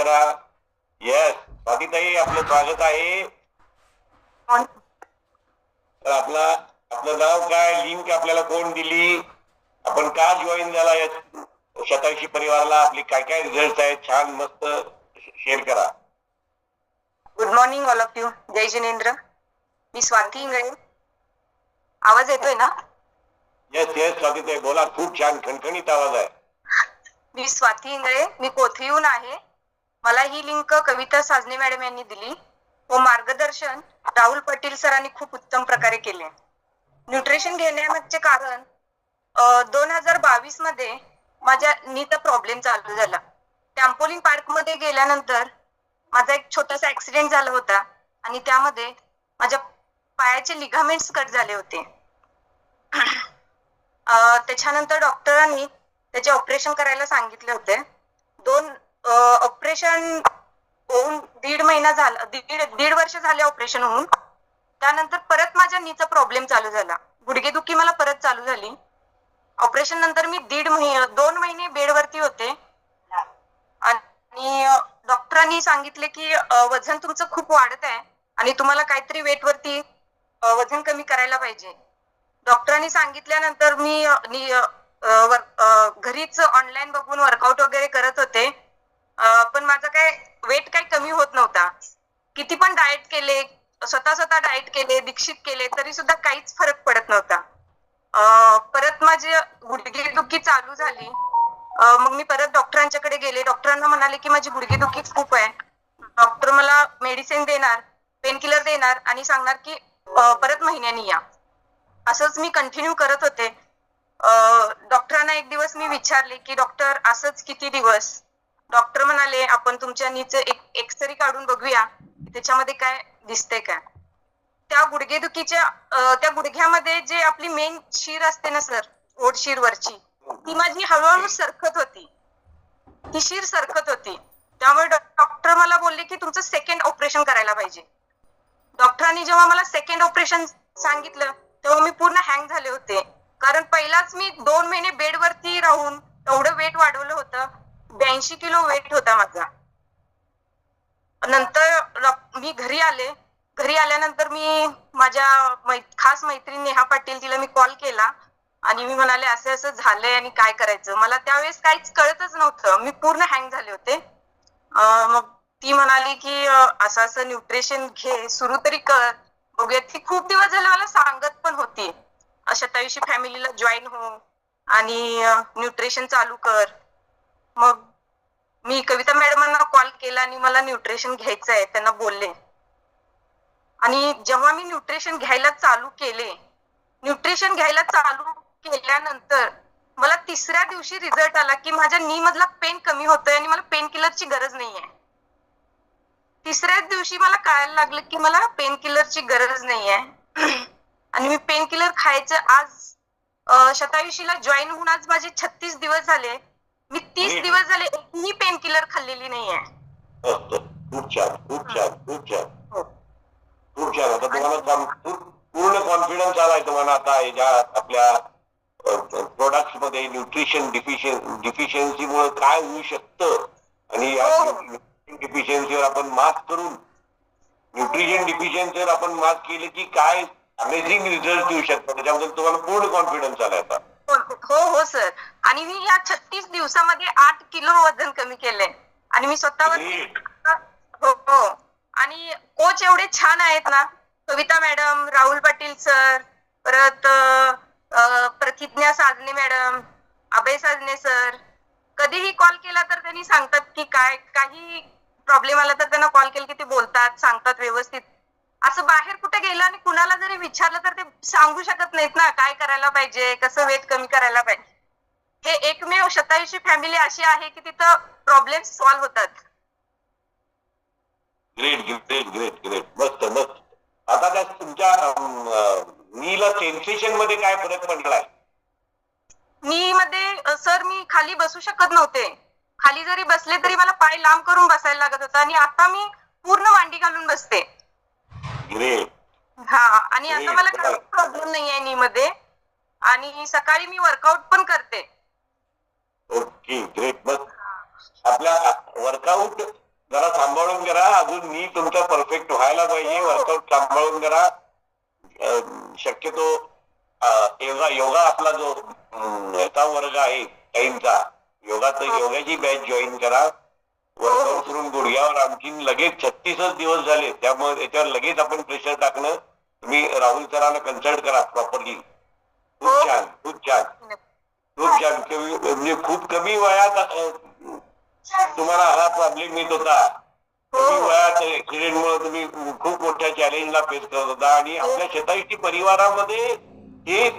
करा. येस स्वातीताई, आपलं स्वागत आहे. तर आपलं नाव काय, लिंक आपल्याला कोण दिली, आपण का जॉईन झाला या शतायुषी परिवाराला, आपले काय काय रिझल्ट आहेत, छान मस्त शेअर करा. Good morning all of you. जय जिनेंद्र. मी स्वाती इंगळे. आवाज येतोय ना? येस येस स्वातीताई बोला, खूप छान खणखणीत आवाज आहे. मी स्वाती इंगळे, मी कोथळीहून आहे. मला ही लिंक कविता साजने मॅडम यांनी दिली व मार्गदर्शन राहुल पाटील सरांनी खूप उत्तम प्रकारे केले. न्यूट्रिशन घेण्यामागचे कारण 2022 मध्ये माझ्या नीचा प्रॉब्लेम चालू झाला. टॅम्पोलिन पार्क मध्ये गेल्यानंतर माझा एक छोटासा ऍक्सिडेंट झाला होता आणि त्यामध्ये माझ्या पायाचे लिगामेंट्स कट झाले होते. त्याच्यानंतर डॉक्टरांनी त्याचे ऑपरेशन करायला सांगितले होते. 2 ऑपरेशन होऊन दीड वर्ष झाले ऑपरेशन होऊन. त्यानंतर परत माझ्या नीचा प्रॉब्लेम चालू झाला. गुडघेदुखी मला परत चालू झाली. ऑपरेशन नंतर मी 2 महिने बेडवरती होते आणि डॉक्टरांनी सांगितले की वजन तुमचं खूप वाढत आहे आणि तुम्हाला काहीतरी वेट वरती वजन कमी करायला पाहिजे. डॉक्टरांनी सांगितल्यानंतर मी घरीच ऑनलाईन बघून वर्कआउट वगैरे करत होते. पण माझं काय वेट काही कमी होत नव्हता. किती पण डाएट केले, स्वतः डाएट केले, दीक्षित केले, तरी सुद्धा काहीच फरक पडत नव्हता. परत माझी गुडघेदुखी चालू झाली. मग मी परत डॉक्टरांच्याकडे गेले. डॉक्टरांना म्हणाले की माझी गुडघेदुखी खूप आहे. डॉक्टर मला मेडिसिन देणार, पेन किलर देणार आणि सांगणार की परत महिन्यानी या. असंच मी कंटिन्यू करत होते. डॉक्टरांना एक दिवस मी विचारले की डॉक्टर असंच किती दिवस? डॉक्टर म्हणाले आपण तुमच्या नीचे एक एक्सरे काढून बघूया त्याच्यामध्ये काय दिसते का. त्या गुडघ्यामध्ये जे आपली मेन शीर असते ना सर, ओढ शीर वरची, ती माझी हळूहळू सरकत होती. ती शीर सरकत होती. त्यामुळे डॉक्टर मला बोलले की तुमचं सेकंड ऑपरेशन करायला पाहिजे. डॉक्टरांनी जेव्हा मला सेकंड ऑपरेशन सांगितलं तेव्हा मी पूर्ण हँग झाले होते. कारण पहिलाच मी 2 महिने बेडवरती राहून एवढं वेट वाढवलं होतं. 82 किलो वेट होता माझा. नंतर मी घरी आले. घरी आल्यानंतर मी माझ्या खास मैत्रीण नेहा पाटील, तिला मी कॉल केला आणि मी म्हणाले असं असं झालंय आणि काय करायचं. मला त्यावेळेस काहीच कळतच नव्हतं. मी पूर्ण हँग झाले होते. मग ती म्हणाली की असं असं न्यूट्रिशन घे, सुरू तरी कर, बघूया. ती खूप दिवस झाले मला सांगत पण होती शतायुषी फॅमिलीला जॉईन हो आणि न्यूट्रिशन चालू कर. मग मी कविता मॅडमांना कॉल केला आणि मला न्यूट्रिशन घ्यायचं आहे त्यांना बोलले. आणि जेव्हा मी न्यूट्रिशन घ्यायला चालू केल्यानंतर मला 3ऱ्या दिवशी रिझल्ट आला की माझ्या नी मधला पेन कमी होतोय आणि मला पेन किलरची गरज नाहीये. 3ऱ्या दिवशी मला कळायला लागलं की मला पेन किलरची गरज नाहीये. आणि मी पेन किलर खायचं आज शतायुषीला जॉईन होऊन आज माझे 36 दिवस झाले. मी 30 दिवस झाले एकही पेन किलर खाल्लेली नाहीये. खूप छान खूप छान खूप छान खूप छान. आता तुम्हाला पूर्ण कॉन्फिडन्स आलाय तुम्हाला आता ज्या आपल्या प्रोडक्ट्स मध्ये न्यूट्रिशन डिफिशियन्सी मुळे काय होऊ शकतं आणि या डिफिशियन्सीवर आपण मात करून न्यूट्रिशन डिफिशियन्सीवर आपण मात केली की काय अमेझिंग रिझल्ट येऊ शकतात. त्याच्याबद्दल तुम्हाला पूर्ण कॉन्फिडन्स आलाय आता. हो सर. आणि मी या 36 दिवसामध्ये 8 किलो वजन कमी केले आणि मी स्वतःवर हो. आणि कोच एवढे छान आहेत ना, कविता मॅडम, राहुल पाटील सर, परत प्रतिज्ञा साजने मॅडम, अभय साजने सर. कधीही कॉल केला तर त्यांनी सांगतात की काही प्रॉब्लेम आला तर त्यांना कॉल केला की ते बोलतात, सांगतात व्यवस्थित. असं बाहेर कुठे गेलं आणि कुणाला जरी विचारलं तर ते सांगू शकत नाहीत ना काय करायला पाहिजे, कसं वेट कमी करायला पाहिजे. हे एकमेव शतायुषी फॅमिली अशी आहे की तिथं प्रॉब्लेम सॉल्व्ह होतात. ग्रेट मस्त. आता त्या तुमच्या नीला सेन्सेशन मध्ये काय फरक पडलाय? नी मध्ये सर मी खाली बसू शकत नव्हते. खाली जरी बसले तरी मला पाय लांब करून बसायला लागत होता आणि आता मी पूर्ण मांडी घालून बसते. ग्रेट. हा. आणि आता मला काही प्रॉब्लेम नाहीये नी मध्ये. आणि सकाळी मी वर्कआउट पण करते. Okay great. मग आपल्या वर्कआउट जरा सांभाळून करा, अजून मी तुमचा परफेक्ट व्हायला पाहिजे, वर्कआउट सांभाळून करा. शक्यतो योगा आपला जो याचा वर्ग आहे टाईमचा योगाची बॅच जॉईन करा. वर्कआउट करून गुडघ्यावर आणखी लगेच 36च दिवस झाले, त्यामुळे त्याच्यावर लगेच आपण प्रेशर टाकणं. तुम्ही राहुल सरांना कन्सल्ट करा प्रॉपरली. खूप छान, खूप छान, खूप छान. म्हणजे खूप कमी वयात तुम्हाला हा प्रॉब्लेम येत होता. कमी वयात ऍक्सिडेंट मुळे तुम्ही खूप मोठ्या चॅलेंजला फेस करत होता आणि आपल्या 87 परिवारामध्ये हे